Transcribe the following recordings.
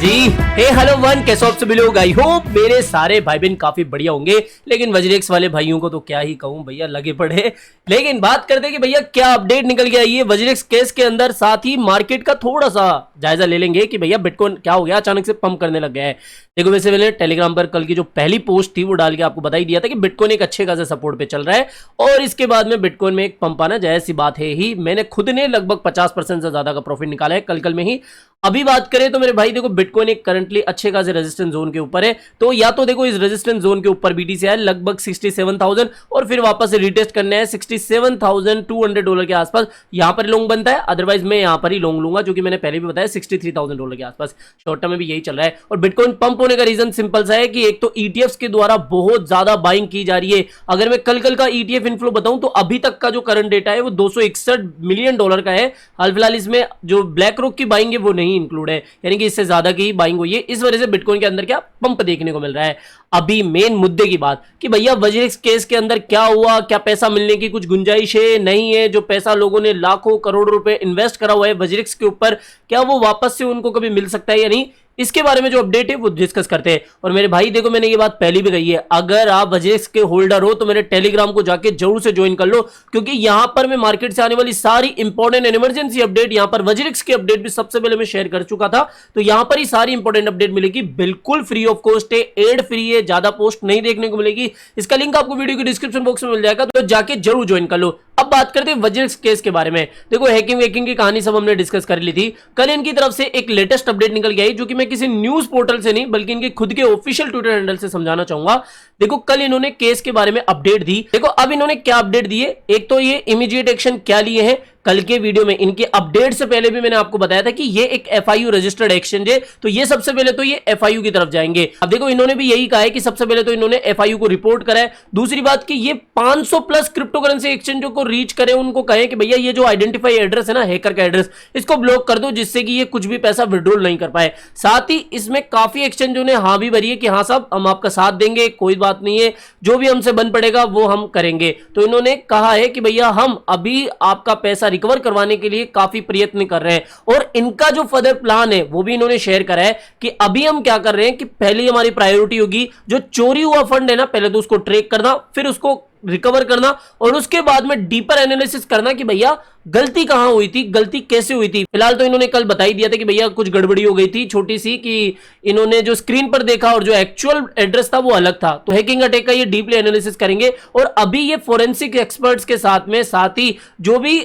जी। हे hello one, कैसे आप सभी लोग? आई होप मेरे सारे भाई बहन काफी बढ़िया होंगे। लेकिन वज्रेक्स वाले भाइयों को तो क्या ही कहूं भैया, लगे पड़े। लेकिन बात करते हैं कि भैया क्या अपडेट निकल के आई है वज्रेक्स केस के अंदर। साथ ही मार्केट का थोड़ा सा जायजा ले लेंगे कि भैया बिटकॉइन क्या हो गया, अचानक से पंप करने लग गया है। देखो वैसे मैंने टेलीग्राम पर कल की जो पहली पोस्ट थी वो डाल के आपको बता ही दिया था कि बिटकॉइन एक अच्छे खासे सपोर्ट पे चल रहा है और इसके बाद में बिटकॉइन में एक पंप आना जायज सी बात है ही। मैंने खुद ने लगभग 50% से ज्यादा का प्रॉफिट निकाला है कल में ही। अभी बात करें तो मेरे भाई देखो बिटकॉइन एक करंटली अच्छे खासे रेजिस्टेंस जोन के ऊपर है। तो या तो देखो इस रेजिस्टेंस जोन के ऊपर बीटीसी है लगभग 67,000 और फिर वापस से रिटेस्ट करने है $67,200 के आसपास। यहां पर लॉन्ग बनता है, अदरवाइज मैं यहां पर ही लॉन्ग लूंगा, जो कि मैंने पहले भी बताया $63,000 के आसपास। शॉर्ट टर्म में भी यही चल रहा है। और बिटकॉइन पंप होने का रीजन सिंपल सा है कि एक तो ईटीएफ्स के द्वारा बहुत ज्यादा बाइंग की जा रही है। अगर मैं कल का ईटीएफ इनफ्लो बताऊं तो अभी तक का जो करंट डेटा है वो $261 मिलियन का है। हाल फिलहाल इसमें जो ब्लैक रॉक की बाइंग है वो नहीं इंक्लूड है, यानी कि इससे ज्यादा की बाइंग हुई है। इस वजह से बिटकॉइन के अंदर क्या पंप देखने को मिल रहा है। अभी मेन मुद्दे की बात कि भैया वज्रेक्स केस के अंदर क्या हुआ, क्या पैसा मिलने की कुछ गुंजाइश है नहीं है? जो पैसा लोगों ने लाखों करोड़ रुपए इन्वेस्ट करा हुआ है वज्रेक्स के ऊपर, क्या वो वापस से उनको कभी मिल सकता है या नहीं? इसके बारे में जो अपडेट है वो डिस्कस करते हैं। और मेरे भाई देखो मैंने ये बात पहले भी कही है, अगर आप वज्रेक्स के होल्डर हो तो मेरे टेलीग्राम को जाके जरूर से ज्वाइन कर लो, क्योंकि यहां पर मैं मार्केट से आने वाली सारी इंपॉर्टेंट एंड इमरजेंसी अपडेट, यहां पर वज्रेक्स की अपडेट भी सबसे पहले मैं शेयर कर चुका था। तो यहां पर ही सारी इंपॉर्टेंट अपडेट मिलेगी, बिल्कुल फ्री ऑफ कॉस्ट है, एड फ्री है, ज्यादा पोस्ट नहीं देखने को मिलेगी। इसका लिंक आपको वीडियो के डिस्क्रिप्शन बॉक्स में मिल जाएगा, तो जाके जरूर ज्वाइन कर लो। अब बात करते हैं वज्रेक्स केस के बारे में। देखो हैकिंग वेकिंग की कहानी सब हमने डिस्कस कर ली थी। कल इनकी तरफ से एक लेटेस्ट अपडेट निकल गई, जो कि मैं किसी न्यूज पोर्टल से नहीं बल्कि इनके खुद के ऑफिशियल ट्विटर हैंडल से समझाना चाहूंगा। देखो कल इन्होंने केस के बारे में अपडेट दी। देखो अब इन्होंने क्या अपडेट दिए, एक तो ये इमीडिएट एक्शन क्या लिए हैं। कल के वीडियो में इनके अपडेट से पहले भी मैंने आपको बताया था कि ये एक एफआईयू रजिस्टर्ड एक्सचेंज है, तो ये सबसे पहले तो ये एफआईयू की तरफ जाएंगे। अब देखो इन्होंने भी यही कहा है कि सबसे पहले तो इन्होंने एफआईयू को रिपोर्ट करा है। दूसरी बात कि ये 500 प्लस क्रिप्टो करेंसी एक्सचेंजों को रीच करें, उनको कहें कि भैया ये जो आइडेंटिफाई एड्रेस है ना, हैकर का एड्रेस, इसको ब्लॉक कर दो जिससे कि ये कुछ भी पैसा विड्रॉल नहीं कर पाए। साथ ही इसमें काफी एक्सचेंजों ने हाँ भी भरी है कि हाँ साहब हम आपका साथ देंगे, कोई बात नहीं है, जो भी हमसे बन पड़ेगा वो हम करेंगे। तो इन्होंने कहा है कि भैया हम अभी आपका पैसा रिकवर करवाने के लिए काफी प्रयत्न कर रहे हैं। और इनका जो फर्दर प्लान है वो भी इन्होंने शेयर करा है कि अभी हम क्या कर रहे हैं कि पहले हमारी प्रायोरिटी होगी जो चोरी हुआ फंड है ना, पहले तो उसको ट्रैक करना, फिर उसको रिकवर करना और उसके बाद में डीपर एनालिसिस करना कि भैया गलती कहां हुई थी, गलती कैसे हुई थी। फिलहाल तो इन्होंने कल बता ही दिया था कि भैया कुछ गड़बड़ी हो गई थी छोटी सी, कि इन्होंने जो स्क्रीन पर देखा और जो एक्चुअल एड्रेस था वो अलग था। तो हैकिंग अटैक का ये डीपली एनालिसिस करेंगे और अभी ये फोरेंसिक एक्सपर्ट्स के साथ में, साथ ही जो भी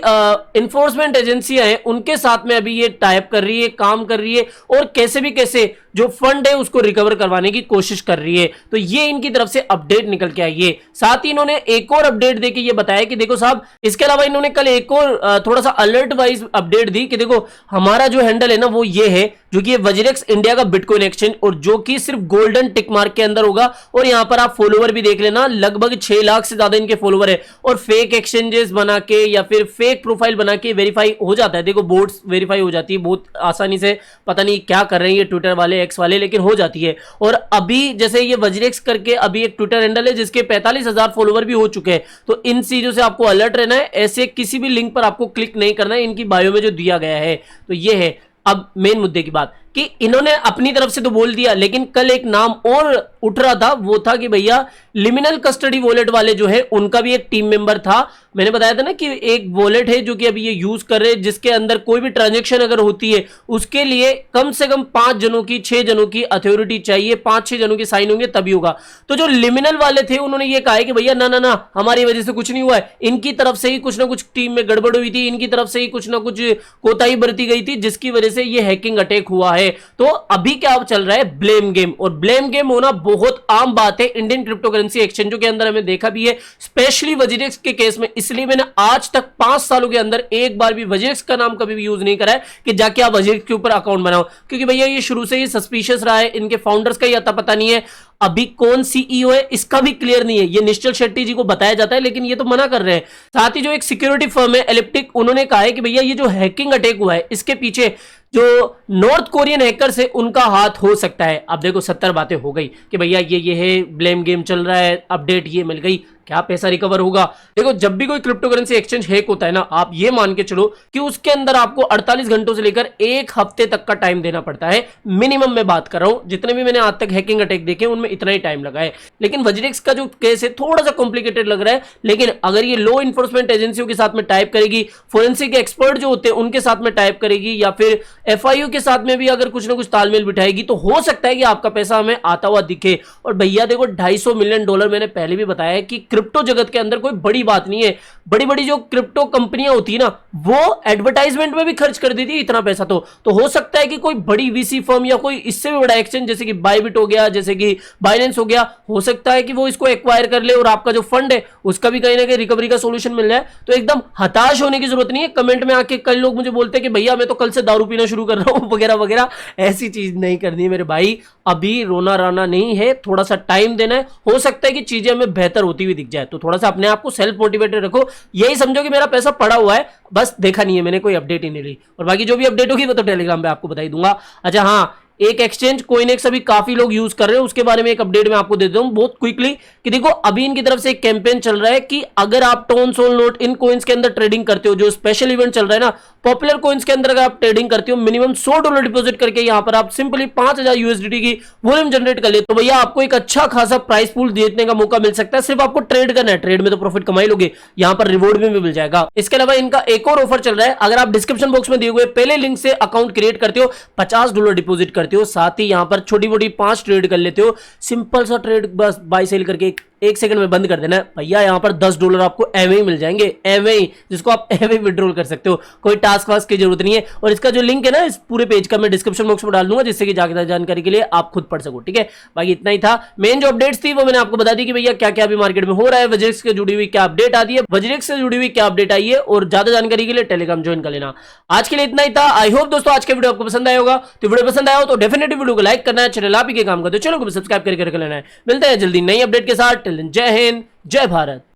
इन्फोर्समेंट एजेंसियां हैं उनके साथ में अभी ये टाइप कर रही है, काम कर रही है और कैसे भी कैसे जो फंड है उसको रिकवर करवाने की कोशिश कर रही है। तो ये इनकी तरफ से अपडेट निकल के आई है। साथ ही इन्होंने एक और अपडेट देके ये बताया कि देखो साहब, इसके अलावा इन्होंने कल एक और थोड़ा सा अलर्ट वाइज अपडेट दी कि देखो हमारा जो हैंडल है ना वो ये है, जो कि ये वज्रेक्स इंडिया का बिटकॉइन एक्सचेंज, और जो कि सिर्फ गोल्डन टिक मार्क के अंदर होगा। और यहां पर आप फॉलोवर भी देख लेना, लगभग 6 लाख से ज्यादा इनके फॉलोवर है। और फेक एक्सचेंजेस बना के या फिर फेक प्रोफाइल बना के वेरीफाई हो जाता है। देखो बोट्स वेरीफाई हो जाती है बहुत आसानी से, पता नहीं क्या कर रहे हैं ये ट्विटर वाले, एक्स वाले, लेकिन हो जाती है। और अभी जैसे ये वज्रेक्स करके अभी एक ट्विटर हैंडल है जिसके 45,000 फॉलोवर भी हो चुके हैं। तो इन चीजों से आपको अलर्ट रहना है, ऐसे किसी भी लिंक पर आपको क्लिक नहीं करना है, इनकी बायो में जो दिया गया है। तो ये है अब मेन मुद्दे की बात कि इन्होंने अपनी तरफ से तो बोल दिया, लेकिन कल एक नाम और उठ रहा था, वो था कि भैया लिमिनल कस्टडी वॉलेट वाले जो है उनका भी एक टीम मेंबर था। मैंने बताया था ना कि एक वॉलेट है जो कि अभी ये यूज कर रहे हैं, जिसके अंदर कोई भी ट्रांजैक्शन अगर होती है उसके लिए कम से कम 5 जनों की, 6 जनों की अथॉरिटी चाहिए, 5-6 जनों के साइन होंगे तभी होगा। तो जो लिमिनल वाले थे उन्होंने ये कहा है कि भैया ना ना ना, हमारी वजह से कुछ नहीं हुआ है, इनकी तरफ से ही कुछ ना कुछ टीम में गड़बड़ हुई थी, इनकी तरफ से ही कुछ ना कुछ कोताही बरती गई थी, जिसकी वजह से ये हैकिंग अटैक हुआ है। तो अभी क्या चल रहा है, ब्लेम गेम। और ब्लेम गेम होना बहुत आम बात है इंडियन क्रिप्टो करेंसी एक्सचेंजों के अंदर, हमें देखा भी है, स्पेशली वज्रेक्स के केस में। इसलिए मैंने आज तक 5 सालों के अंदर एक बार भी वज्रेक्स का नाम कभी भी यूज नहीं करा है कि जाके आप वज्रेक्स के ऊपर अकाउंट बनाओ, क्योंकि भैया ये शुरू से ही सस्पिशियस रहा है। इनके फाउंडर्स का ही अता पता नहीं है, अभी कौन सीईओ है इसका भी क्लियर नहीं है। ये निश्चल शेट्टी जी को बताया जाता है लेकिन ये तो मना कर रहे हैं। साथ ही जो एक सिक्योरिटी फर्म है एलिप्टिक, उन्होंने कहा है कि भैया ये जो हैकिंग अटैक हुआ है इसके पीछे जो नॉर्थ कोरियन हैकर्स है उनका हाथ हो सकता है। अब देखो 70 बातें हो गई कि भैया ये है, ब्लेम गेम चल रहा है, अपडेट ये मिल गई, क्या पैसा रिकवर होगा। देखो जब भी कोई क्रिप्टो करेंसी एक्सचेंज हैक होता है ना, आप ये मान के चलो कि उसके अंदर आपको 48 घंटों से लेकर 1 हफ्ते तक का टाइम देना पड़ता है मिनिमम। मैं बात कर रहा हूं, जितने भी मैंने आज तक हैकिंग अटैक देखे उनमें इतना ही टाइम लगा है। लेकिन वज्रेक्स का जो केस है थोड़ा सा कॉम्प्लिकेटेड लग रहा है, लेकिन अगर ये लॉ इन्फोर्समेंट एजेंसियों के साथ में टाइप करेगी, फोरेंसिक एक्सपर्ट जो होते हैं उनके साथ में टाइप करेगी, या फिर एफआईयू के साथ में भी अगर कुछ ना कुछ तालमेल बिठाएगी, तो हो सकता है कि आपका पैसा हमें आता हुआ दिखे। और भैया देखो $250 मिलियन मैंने पहले भी बताया है कि क्रिप्टो जगत के अंदर कोई बड़ी बात नहीं है। बड़ी बड़ी जो क्रिप्टो कंपनियां होती है ना, वो एडवर्टाइजमेंट में भी खर्च कर देती है इतना पैसा। तो हो सकता है कि कोई बड़ी वीसी फर्म या कोई इससे भी बड़ा एक्सचेंज जैसे कि बायबिट हो गया, जैसे कि बाइनेंस हो गया, हो सकता है कि वो इसको एक्वायर कर ले और आपका जो फंड है उसका भी कहीं ना कहीं रिकवरी का सोल्यूशन मिल जाए। तो एकदम हताश होने की जरूरत नहीं है। कमेंट में आके कई लोग मुझे बोलते हैं कि भैया मैं तो कल से दारू पीना शुरू कर रहा हूं वगैरह वगैरह, ऐसी चीज नहीं करनी है मेरे भाई। अभी रोना राना नहीं है, थोड़ा सा टाइम देना है। हो सकता है कि चीजें हमें बेहतर होती हुई दिख जाए, तो थोड़ा सा अपने आप को सेल्फ मोटिवेटेड रखो। यही समझो कि मेरा पैसा पड़ा हुआ है, बस देखा नहीं है मैंने, कोई अपडेट ही नहीं ली। और बाकी जो भी अपडेट होगी वो तो टेलीग्राम पे आपको बता ही दूंगा। अच्छा हाँ, एक एक्सचेंज कोइनेक्स अभी काफी लोग यूज कर रहे हैं, उसके बारे में एक अपडेट मैं आपको दे देता हूं बहुत क्विकली कि देखो अभी इनकी तरफ से एक कैंपेन चल रहा है कि अगर आप टोन सोल नोट इन कोइंस के अंदर ट्रेडिंग करते हो, जो स्पेशल इवेंट चल रहा है ना पॉपुलर कोइंस के अंदर, अगर आप ट्रेडिंग करते हो मिनिमम $100 डिपॉजिट करके यहां पर आप सिंपली 5000 यूएसडीटी की वॉल्यूम जनरेट कर ले, तो भैया आपको एक अच्छा खासा प्राइस पूल जीतने का मौका मिल सकता है। सिर्फ आपको ट्रेड करना है, ट्रेड में तो प्रॉफिट कमाई लोगे, यहां पर रिवॉर्ड भी मिल जाएगा। इसके अलावा इनका एक और ऑफर चल रहा है, अगर आप डिस्क्रिप्शन बॉक्स में दिए हुए पहले लिंक से अकाउंट क्रिएट करते हो, $50 डिपॉजिट करते हो, साथ ही यहां पर छोटी मोटी 5 ट्रेड कर लेते हो, सिंपल सा ट्रेड बस बाय सेल करके 1 सेकंड में बंद कर देना है भैया, यहां पर $10 आपको एवे ही मिल जाएंगे, एवे ही, जिसको आप एवे विड्रॉल कर सकते हो, कोई टास्क वास्क की जरूरत नहीं है। और इसका जो लिंक है ना इस पूरे पेज का मैं डिस्क्रिप्शन बॉक्स में डाल दूंगा, जिससे कि जाकर जानकारी के लिए आप खुद पढ़ सको। ठीक है, बाकी इतना ही था। मेन जो अपडेट्स थी वो मैंने आपको बता दी कि भैया क्या क्या अभी मार्केट में हो रहा है, वज्रेक्स से जुड़ी हुई क्या अपडेट आती है, वज्रेक्स से जुड़ी हुई क्या अपडेट आई है, और ज्यादा जानकारी के लिए टेलीग्राम ज्वाइन कर लेना। आज के लिए इतना ही था। आई होप दोस्तों आज के वीडियो आपको पसंद आया होगा। तो वीडियो पसंद आया हो तो डेफिनेटली वीडियो को लाइक करना है, चैनल आप ही के काम करते हो, चैनल को सब्सक्राइब करके रख लेना है। मिलते हैं जल्दी नई अपडेट के साथ। टिल देन जय हिंद, जय भारत।